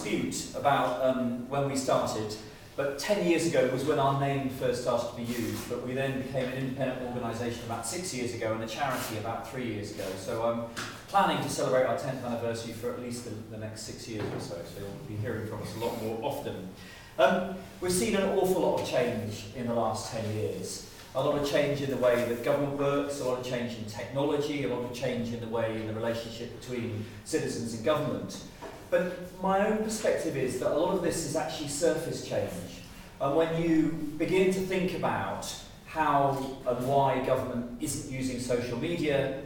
dispute about when we started, but 10 years ago was when our name first started to be used, but we then became an independent organisation about 6 years ago and a charity about 3 years ago. So I'm planning to celebrate our 10th anniversary for at least the next 6 years or so, so you'll be hearing from us a lot more often. We've seen an awful lot of change in the last 10 years. A lot of change in the way that government works, a lot of change in technology, a lot of change in the way in the relationship between citizens and government. But my own perspective is that a lot of this is actually surface change. And when you begin to think about how and why government isn't using social media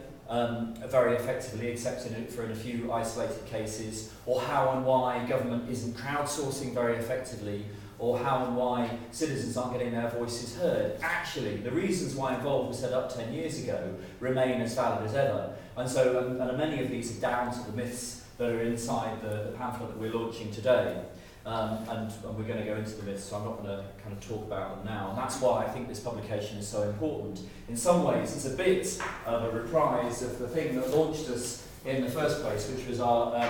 very effectively, except for in a few isolated cases, or how and why government isn't crowdsourcing very effectively, or how and why citizens aren't getting their voices heard. Actually, the reasons why Involve was set up 10 years ago remain as valid as ever. And so, and many of these are down to the myths that are inside the pamphlet that we're launching today. And we're going to go into the myths, so I'm not going to kind of talk about them now. And that's why I think this publication is so important. In some ways, it's a bit of a reprise of the thing that launched us in the first place, which was our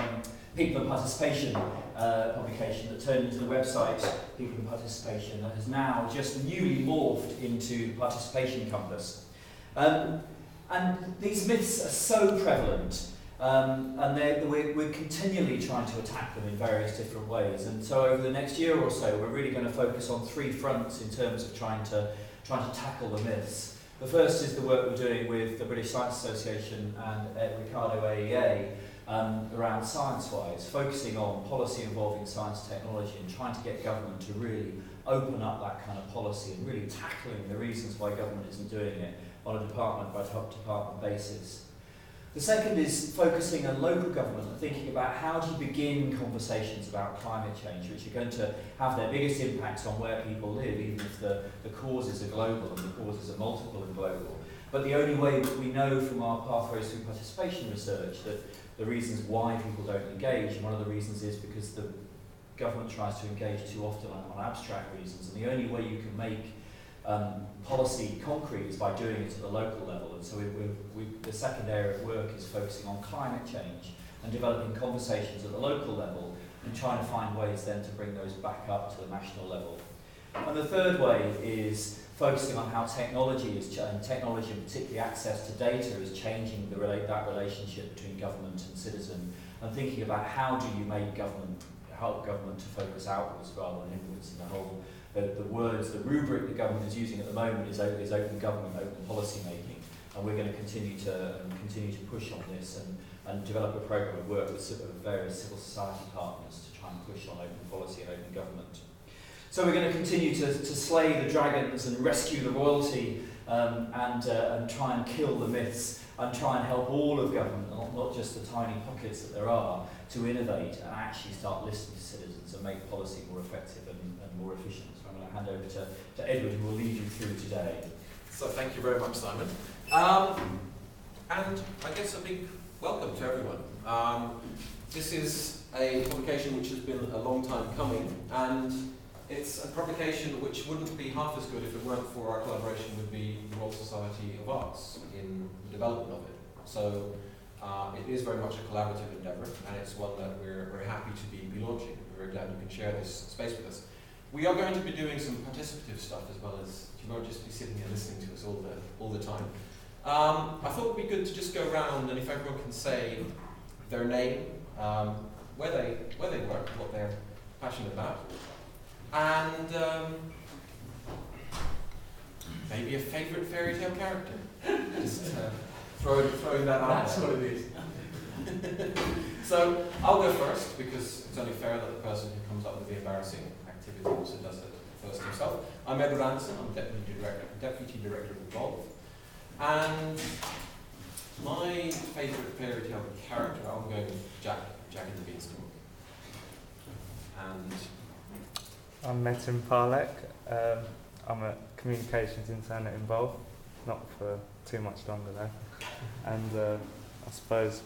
People and Participation publication that turned into the website People and Participation, that has now just newly morphed into Participation Compass. And these myths are so prevalent, and we're continually trying to attack them in various different ways. And so over the next year or so, we're really going to focus on 3 fronts in terms of trying to tackle the myths. The first is the work we're doing with the British Science Association and Ricardo AEA, around ScienceWise, focusing on policy involving science and technology and trying to get government to really open up that kind of policy and really tackling the reasons why government isn't doing it on a department by department basis. The second is focusing on local government and thinking about how do you begin conversations about climate change, which are going to have their biggest impacts on where people live, even if the causes are global and the causes are multiple and global. But the only way that we know from our pathways through participation research that the reasons why people don't engage, and one of the reasons is because the government tries to engage too often on abstract reasons, and the only way you can make policy concrete is by doing it at the local level. And so the second area of work is focusing on climate change and developing conversations at the local level and trying to find ways then to bring those back up to the national level. And the third way is focusing on how technology and particularly access to data is changing that relationship between government and citizen, and thinking about how do you make help government to focus outwards rather than inwards. And the rubric the government is using at the moment is open government, open policy making, and we're going to continue to push on this and develop a program of work with various civil society partners to try and push on open policy and open government. So we're going to continue to slay the dragons and rescue the royalty and try and kill the myths and try and help all of government, not just the tiny pockets that there are, to innovate and actually start listening to citizens and make policy more effective and more efficient. So I'm going to hand over to Edward, who will lead you through today. So thank you very much, Simon. And I guess a big welcome to everyone. This is a publication which has been a long time coming, and it's a publication which wouldn't be half as good if it weren't for our collaboration with the Royal Society of Arts in the development of it. So it is very much a collaborative endeavour, and it's one that we're very happy to be launching. We're very glad you can share this space with us. We are going to be doing some participative stuff as well as, you won't just be sitting here listening to us all the time. I thought it would be good to just go around, and if everyone can say their name, where they work, what they're passionate about, and maybe a favourite fairy tale character. Just throwing that out. That's what it is. So I'll go first because it's only fair that the person who comes up with the embarrassing activity also does it first himself. I'm Edward Anderson. I'm Deputy Director of Involve. And my favourite fairy tale character, I'm going with Jack and the Beanstalk. And I'm Metin Parlek. I'm a communications intern at Involve, not for too much longer though. And I suppose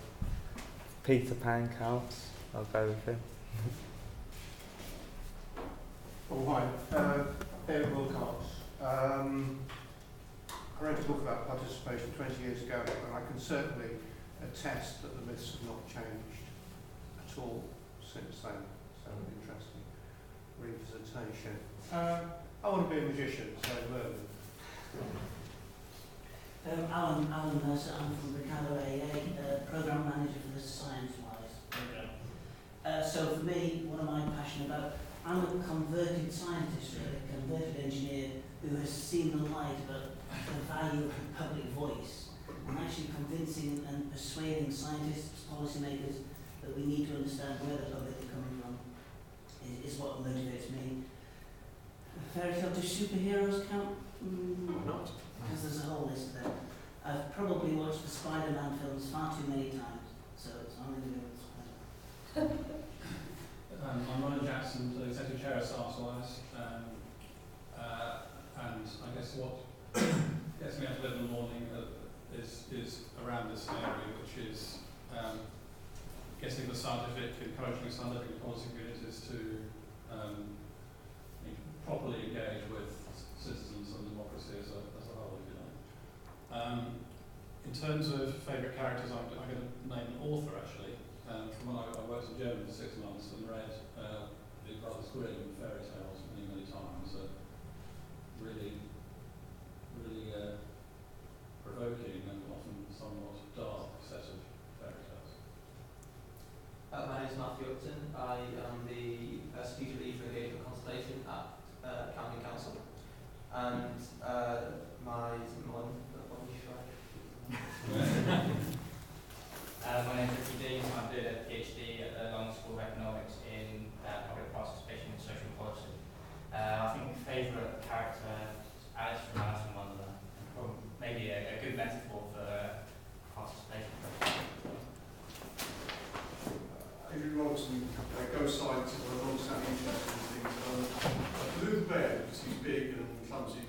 Peter Pan counts. I'll go with him. All right, David Wilcox. I wrote a book about participation 20 years ago, and I can certainly attest that the myths have not changed at all since then. So sounds an interesting revisitation. I want to be a magician, so Alan Mercer, I'm from Ricardo AA, Programme Manager for the Science-Wise programme. So for me, what am I passionate about? I'm a converted scientist, really, a converted engineer who has seen the light of the value of the public voice. I'm actually convincing and persuading scientists, policymakers, that we need to understand where the public is coming from, is what motivates me. Fairy tale, do superheroes count? Why not? Because there's a whole list there. I've probably watched the Spider-Man films far too many times, so I'm going to go with Spider-Man. I'm Ryan Jackson, the Executive Chair of Science-Wise, and I guess what gets me out of bed in the morning is around this area, which is getting the scientific, encouraging scientific policy communities to properly engage with citizens and democracy as a whole, if you like. In terms of favourite characters, I'm going to name an author actually. From when I worked in Germany for 6 months and read the Brothers Grimm fairy tales many times. Really provoking and often somewhat dark set of fairy tales. My name is Matthew Upton. I am the Strategic Lead for Engagement Consultation at County Council. And my name is Ricky Dean. I'm doing a PhD at the London School of Economics in public participation in social policy. I think favourite character is Alice from Alice in Wonderland. Maybe a good metaphor for participation. Adrian Robertson, go science, and I'm long-standing interest in things. A blue bear, because he's big and clumsy,